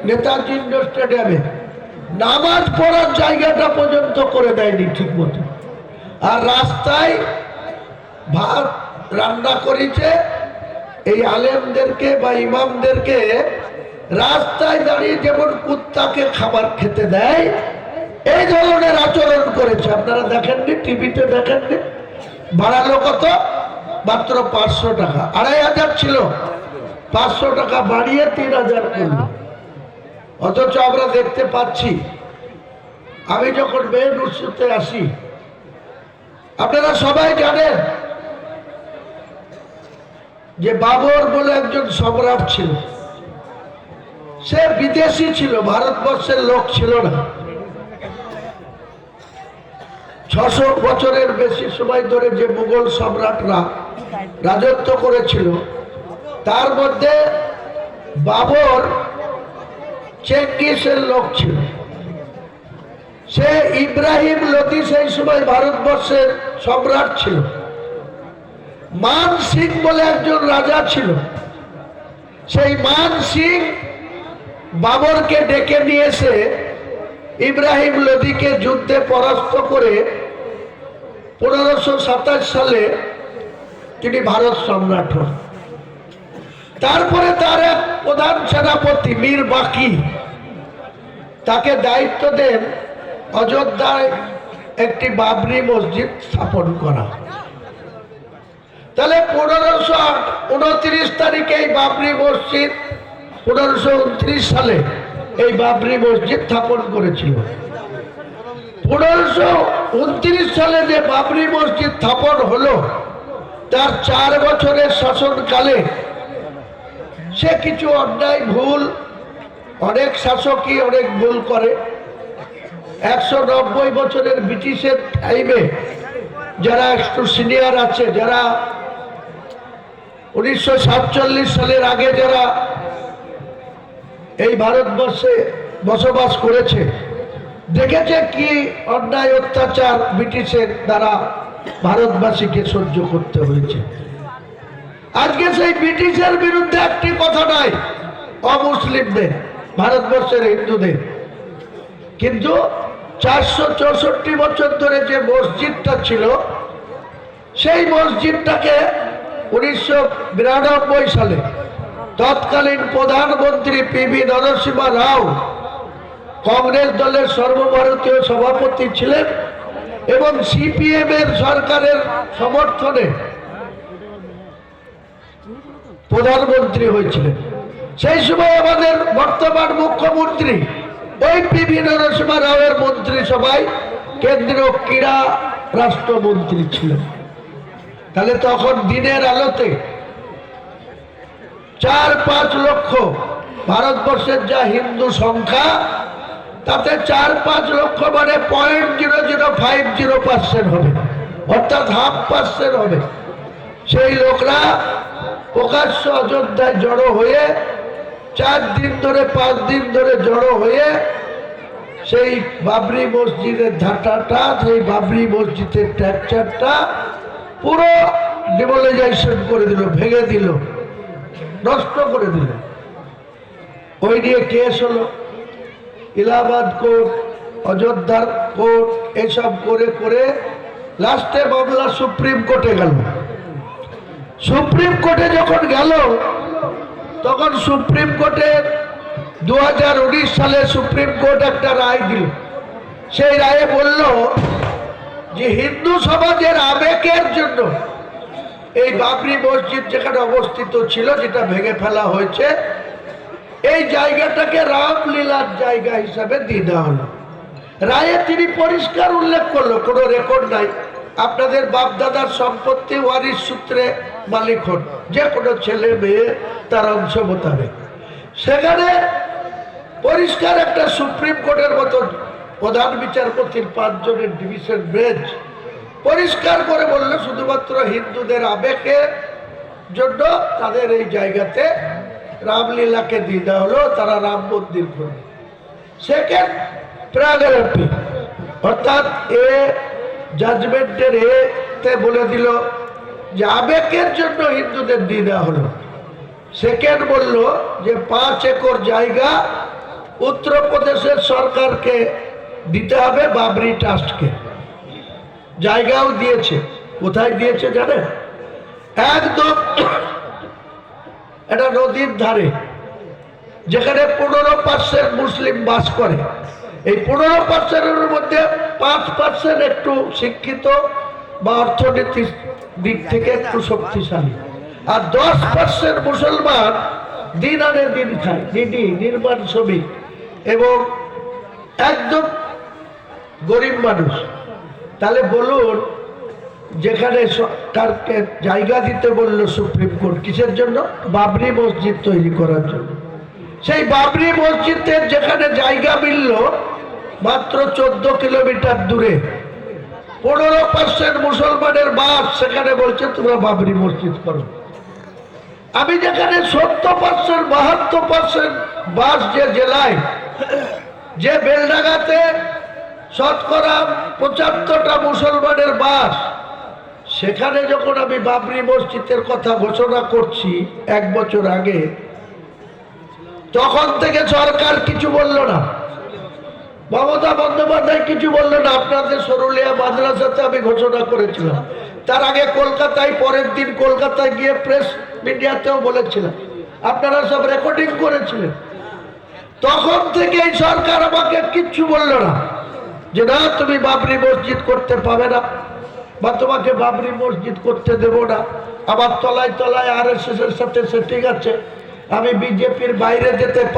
Netaji indoor স্টেডিয়ামে নামাজ পড়ার জায়গাটা পর্যন্ত করে দেয়নি ঠিক মতো। আর রাস্তায় ভাত রান্না করেছে, এই আলেমদেরকে বা ইমামদেরকে রাস্তায় দাঁড়িয়ে যেমন কুত্তাকে খাবার খেতে দেয় এই ধরনের আচরণ করেছে। আপনারা দেখেননি, টিভিতে দেখেননি? বাড়ালো কত? মাত্র 500 টাকা। 2500 ছিল, 500 টাকা বাড়িয়ে 3000 করল। অথচ আমরা দেখতে পাচ্ছি, আমি যখন মেন উৎসতে আসি, আপনারা সবাই জানেন যে বাবর বলে একজন সম্রাট ছিল। সে বিদেশি ছিল, ভারতবর্ষের লোক ছিল না। 600 বছরের বেশি সময় ধরে যে মুঘল সম্রাটরা রাজত্ব করেছিল, তার মধ্যে বাবর চেঙ্গিসের লোক ছিল। সে ইব্রাহিম লোদি সেই সময় ভারতবর্ষের সম্রাট ছিল। মান সিং বলে একজন রাজা ছিল। সেই মান সিং বাবরকে ডেকে নিয়ে এসে ইব্রাহিম লোদিকে যুদ্ধে পরাস্ত করে 1527 সালে তিনি ভারত সম্রাট হন। তারপরে তার এক প্রধান সেনাপতি মীর বাকি তাকে দায়িত্ব দেন অযোধ্যায় একটি বাবরি মসজিদ স্থাপন করা। তাহলে 1529 তারিখে এই বাবরি মসজিদ, 1529 সালে এই বাবরি মসজিদ স্থাপন করেছিল। 1529 সালে যে বাবরি মসজিদ স্থাপন হলো, তার 4 বছরের শাসনকালে সে কিছু অন্যায় ভুল, অনেক শাসকই অনেক ভুল করে। 190 বছরের ব্রিটিশের টাইমে যারা একটু সিনিয়র আছে, যারা 1947 সালের আগে যারা এই ভারতবর্ষে বসবাস করেছে, দেখেছে কি অন্যায় অত্যাচার ব্রিটিশের দ্বারা ভারতবাসীকে সহ্য করতে হয়েছে। আজকে সেই ব্রিটিশের বিরুদ্ধে একটি কথা নাই অমুসলিমদের, ভারতবর্ষের হিন্দুদের। কিন্তু 464 বছর ধরে যে মসজিদটা ছিল, সেই মসজিদটাকে 1992 সালে তৎকালীন প্রধানমন্ত্রী পিভি নরসিংহ রাও কংগ্রেস দলের সর্বভারতীয় সভাপতি ছিলেন এবং সিপিএম এর সরকারের সমর্থনে প্রধানমন্ত্রী হয়েছিলেন। সেই সময় আমাদের বর্তমান মুখ্যমন্ত্রী ওই পিভি নরসিংহ রাওয়ের মন্ত্রিসভায় কেন্দ্রীয় ক্রীড়া রাষ্ট্রমন্ত্রী ছিলেন। তাহলে তখন দিনের আলোতে 4-5 লক্ষ, ভারতবর্ষের যা হিন্দু সংখ্যা তাতে 4-5 লক্ষ মানে 0.0050% হবে, অর্থাৎ 0.5% হবে। সেই লোকরা প্রকাশ্য অযোধ্যায় জড়ো হয়ে 4 দিন ধরে 5 দিন ধরে জড়ো হয়ে সেই বাবরি মসজিদের ধাটাটা, সেই বাবরি মসজিদের স্ট্রাকচারটা পুরো ডিমোলাইজেশন করে দিল, ভেঙে দিল, নষ্ট করে দিল। ওই নিয়ে কেস হলো, ইলাহাবাদ কোর্ট, অযোধ্যার কোর্ট, এসব করে করে লাস্টে মামলা সুপ্রিম কোর্টে গেল। সুপ্রিম কোর্টে যখন গেল, তখন সুপ্রিম কোর্টের 2019 সালে সুপ্রিম কোর্ট একটা রায় দিল। সেই রায়ে বলল যে হিন্দু সমাজের আবেগের জন্য এই বাবরি মসজিদ যেখানে অবস্থিত ছিল, যেটা ভেঙে ফেলা হয়েছে, এই জায়গাটাকে রামলীলার জায়গা হিসাবে দিয়ে দেওয়া হলো। রায়ে তিনি পরিষ্কার উল্লেখ করলো, কোনো রেকর্ড নাই, আপনাদের বাপদাদার সম্পত্তি ওয়ারিশ সূত্রে মালিক হন যে কোনো ছেলে মেয়ে তার অংশ মোতাবেক। সেখানে পরিষ্কার একটা সুপ্রিম কোর্টের মতো প্রধান বিচারপতির 5 জনের ডিভিশন বেঞ্চ পরিষ্কার করে বলল শুধুমাত্র হিন্দুদের আবেগের জন্য তাদের এই জায়গাতে রামলীলাকে দিয়ে দেওয়া হলো, তারা রাম মন্দির করবে। সেকেন্ড প্যারাগ্রাফে অর্থাৎ এ জাজমেন্টের এতে বলে দিল যে আবেগের জন্য হিন্দুদের দিয়ে দেওয়া হলো। সেকেন্ড বলল যে 5 একর জায়গা উত্তরপ্রদেশের সরকারকে দিতে হবে, বাবরি ট্রাস্টকে। জায়গাও দিয়েছে। কোথায় দিয়েছে জানেন? একদম এটা নদীর ধারে, যেখানে 15% মুসলিম বাস করে। এই 15%-এর মধ্যে 5% একটু শিক্ষিত বা অর্থনীতির দিক থেকে একটু শক্তিশালী, আর 10% মুসলমান দিন আনে দিন খায়, দিদি নির্মাণ শ্রমিক এবং একদম গরিব মানুষ। তাহলে বলুন, যেখানে সরকারকে জায়গা দিতে বলল সুপ্রিম কোর্ট, কিসের জন্য? বাবরি মসজিদ তৈরি করার জন্য। সেই বাবরি মসজিদের যেখানে জায়গা মিলল মাত্র 14 কিলোমিটার দূরে, 15% মুসলমানের বাস, সেখানে বলছে তোমরা বাবরি মসজিদ করো। আমি যেখানে 70%, 72% বাস যে জেলায়, যে বেলডাঙ্গাতে শতকরা 75টা মুসলমানের বাস, সেখানে যখন আমি বাবরি মসজিদের কথা ঘোষণা করছি 1 বছর আগে, তখন থেকে সরকার কিছু বলল না, মমতা বন্দ্যোপাধ্যায় কিছু বলল না। আপনাদের সরুলিয়া মাদ্রাসাতে আমি ঘোষণা করেছিলাম, তার আগে কলকাতায়, পরের দিন কলকাতায় গিয়ে প্রেস মিডিয়াতেও বলেছিলাম, আপনারা সব রেকর্ডিং করেছিলেন। তখন থেকে এই সরকার আমাকে কিচ্ছু বলল না যে না তুমি বাবরি মসজিদ করতে পাবে না বা তোমাকে বাবরি মসজিদ করতে দেব না। আবার তলায় তলায় RSS এর সাথে সেটিং আছে, আমি বিজেপির বাইরে যেতে